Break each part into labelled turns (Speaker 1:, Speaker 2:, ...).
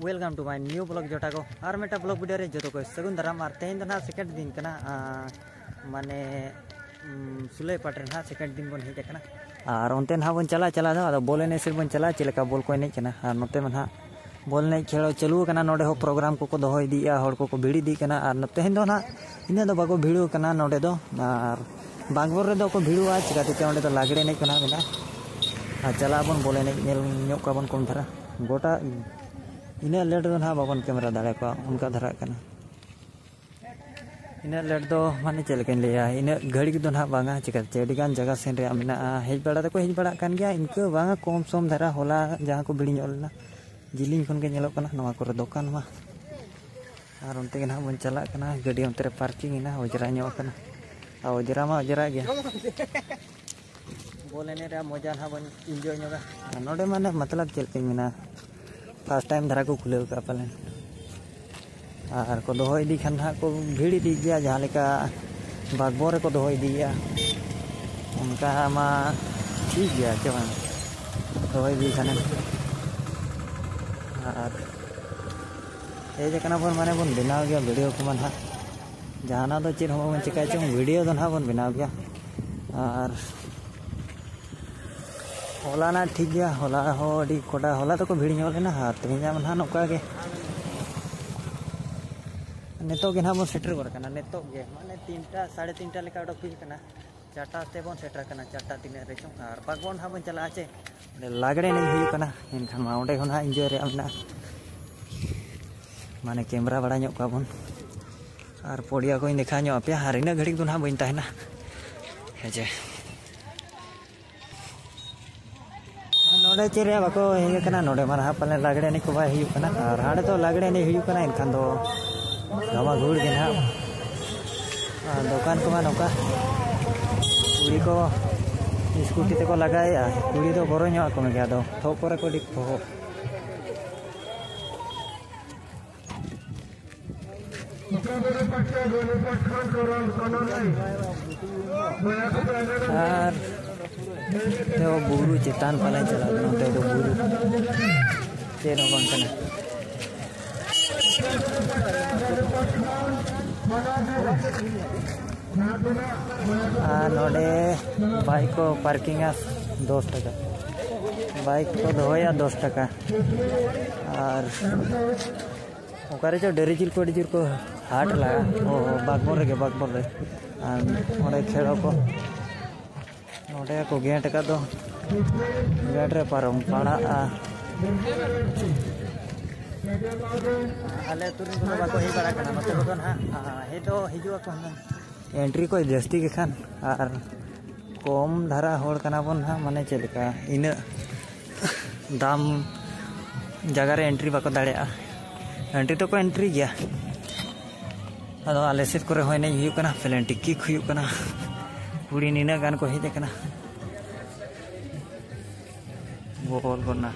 Speaker 1: Welcome to my new blog जोटा को और मेटा ब्लॉग वीडियो रे जो को सगुन दाराम और तेन ना सेकंड दिन कना माने सुलै पाटे ना सेकंड दिन बन हेज कना और ओनते ना बन चला दो आदो बोल एने सिर बन चला चलेका बोल को एने कना और नोते मन बोल ने खेल चालू कना नोडे हो प्रोग्राम को दो इदिया हर को भिड़ी दी कना और नोते हिंदो ना इने दो बाको भिड़ो कना नोडे दो और बागबोर रे दो को भिड़ुआ चिकाते ओंडे दो लागड़े ने कना बिना और चला बन बोल एने नेल ᱧᱚᱜ का बन कोन धरा गोटा इन लेट दो ना बाबन कैमरा दाड़े को उनका धरा कना इन लेट दो माने चलके लिया इन घड़ी दो ना बांगा चिका चेडिगान जगह सेन रे आमिना हेज बड़ा को हेज बड़ा कान गया इनके बांगा कम सम धरा होला जहां को बिड़ी ᱧᱚᱜ लेना जिलिंग खन के ñᱮᱞᱚᱜ कना नवा को दुकान मा और उनते के ना बन चला कना गाड़ी उनते रे पार्किंग इना ओजरा ᱧᱚᱜ कना आ ओजरा मा ओजरा गया बोले ने रे मजा ना बन एंजॉय ᱧᱚᱜᱟ नोडे माने मतलब चलके मिना फर्स्ट टाइम धरा को खुले का पालन और को दो इदी खान को भीड़ इदी गया जहाँ लेका बागबोर को दो इदिया उनका मा ठीक गया चवन दो इदी खान और ये जकना बन माने बन बनाव गया वीडियो को मन जहाना तो चेन हम चिका चो वीडियो तो ना बन बनाव गया और होला ना ठीक गया होला हो अड़ी कोडा होला तो को भीड़ ᱧᱚᱜ लेना हाथ तेजा मन नोका के नेतो के ना बन सेटर कर कना नेतो के माने 3टा 3:30 लेका उडक हुई कना 4टा ते बन सेटर कना 4टा 3 रे चों और बागबन हा बन चला आचे लागड़े नहीं हुई कना इनखान मा ओंडे होना एंजॉय रे amna माने कैमरा बड़ा ᱧᱚᱜ का बन और पोडिया को देखा ᱧᱚᱜ पे हार इन घड़ी दो ना बन ताहेना हेजे नोडे चेरे बाको हे कना नोडे मार हा पले लागड़े नहीं को बाय हुई कना और हाडे तो लागड़े नहीं हुई कना इनखान दो गामा घुड़ के ना दुकान को मा नोका कुड़ी को स्कूटी ते को लगाया कुड़ी तो बरो ᱧᱚᱜ को में गया दो थो पर को दिक हो और तो बुरु चितान पालन चला नोते तो बुरु चेनो बन कना नोडे बाइक को पार्किंग 10 टका बाइक को दोया 10 टका और ओकारे जो डेरीजिल को हाट लगा ओ बागबोर रे ओडे खेड़ो को ओडे को गेट का दो गेट रे पारम पाड़ा आले तुरी को बाको ही बड़ा कना नते को ना हे तो हिजुआ को एंट्री को जस्ती के खान और कम धारा होड़ कना बन हा माने चलका इन दाम जगह रे एंट्री बाको दाड़े एंट्री तो को एंट्री गया अदो आले सेट करे होय नहीं हुई कना प्लेन टिकी हुई कना कुड़ी नीना गान को हेज कना बोल करना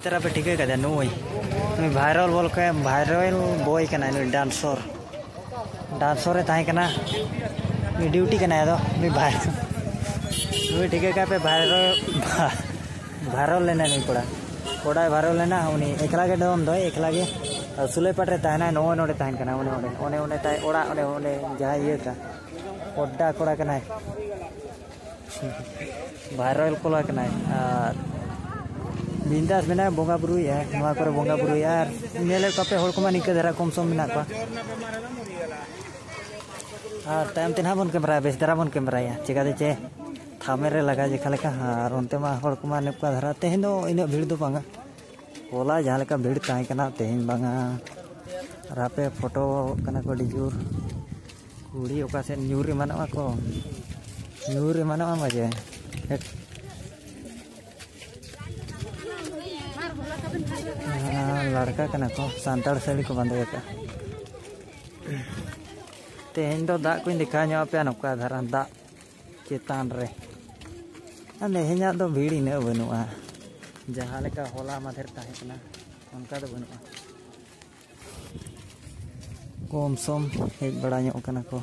Speaker 1: तेरा पे ठीक है कदा नुई वायरल बोल के वायरल बॉय कना डांसर रे ताहे कना ड्यूटी कना दो भाई नुई ठीक है का पे वायरल लेना नहीं कोड़ा वायरल लेना उनी एकला के दम दो एकला के सुले पट रे ताहना नो नोडे ताहन कना ओने ताय ओड़ा ओने जहां ये का कोड्डा कोड़ा कना वायरल कोला कना बिंदास में बोंगा बुरु है नवा करे बोंगा बुरु यार नेले कपे होल को निके धरा कम सम मिना को और टाइम तिना बन कैमरा बेस धरा बन कैमरा या चिका दे चे खामेरे लगा जेखा लेका और उनते मा हड़ को मा नेपका धरा तेहें दो इन भीड़ दो बांगा होला जहाँ लेका भीड़ ताहे कना तेहें बांगा रापे फोटो कना को डिजूर कुड़ी ओका से न्यूरी मानवा को न्यूरी मानवा मजे लड़का कना को सांताड़ साड़ी को बांधे का तेहें दो दाग को दिखा ᱧᱚᱜ पे नौका धरा दाग चेतान रे नेहेኛ दो भीड़ इन बनुआ जहाँ लेका होला माधेर ताहे कना उनका दो बनुआ कम सम हेज बड़ा ᱧᱚᱜ कना को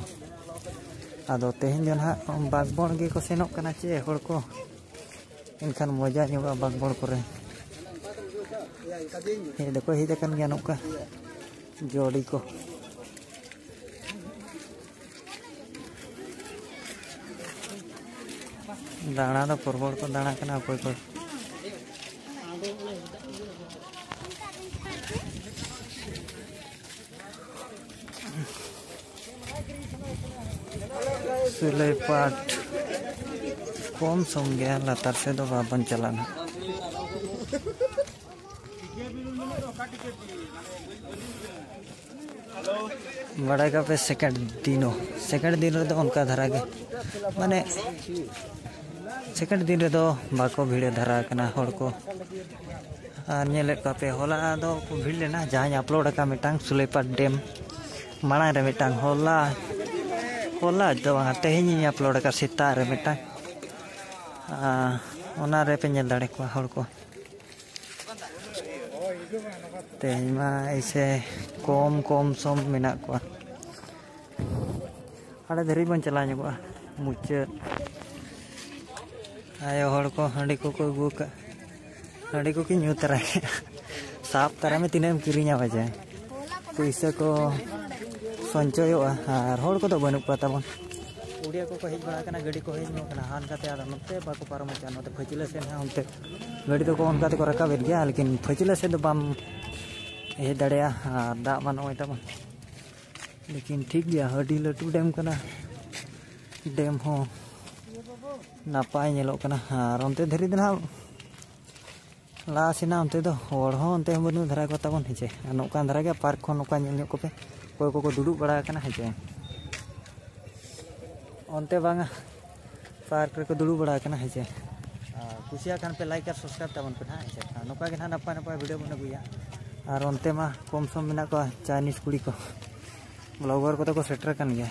Speaker 1: आदो तेहें जो ना बागबोन गे को सेनोक कना चे हड़ को इनखान मजा ᱧᱚᱜᱼᱟ बागबोन करे हेज दको हेज अकन गया नौका जोड़ी को दाणा दो परबड़ को दाणा कना कोई को सुले पाट कम सम गया लातार से दो बाबन चलाना बड़ा का पे सेकंड दिन रे उनका धरा के माने सेकंड दिन रे बाको भीड़ धरा कना हड़ को नेले का पे होला दो को भीड़ लेना जहाँ अपलोड का मिटांग सुलेपाट डैम माड़ा रे मिटांग होला दो तेहें अपलोड का सीता रे मिटांग ओना रे पे नेल दाड़े को हड़ को तेहें मा ऐसे कम सम मेना को आड़े धरी बन चला ᱧᱚᱜᱚᱜᱼᱟ मुचाद आयो हड़ को हांडी को अगू का हांडी को ᱧᱩ तरा साफ तरा में तीन किरिया बजे पैसा को संचयोगा और हड़ को तो बनू को तबन उड़िया को हेज बड़ा कना गाड़ी को हेज नो हान काते आदा नते बाको पारम चा नते फजिले से ना उनते गाड़ी तो को उनका तो रकाब गया लेकिन फजिले से तो बाम हे दड़िया दा मानो तबन लेकिन ठीक गया हडी लटू डैम कना डैम हो नापाय नेलो कना और उनते धरी दना लासिना उनते दो हड़ हो उनते बनु धरा को तबन हेचे नोका धरा के पार्क को नोका नेल को पे कोई को दुड़ू बड़ा कना हेचे उनते बांगा पार्क रे को दुड़ू बड़ा कना हेचे कुसिया खान पे लाइक और सब्सक्राइब तबन पे हेचे नोका के ना नपाय वीडियो बन अगुया और उनते मा कम सम मेना को चाइनीज कुड़ी को ब्लॉगर को तो को सेटर कन गया।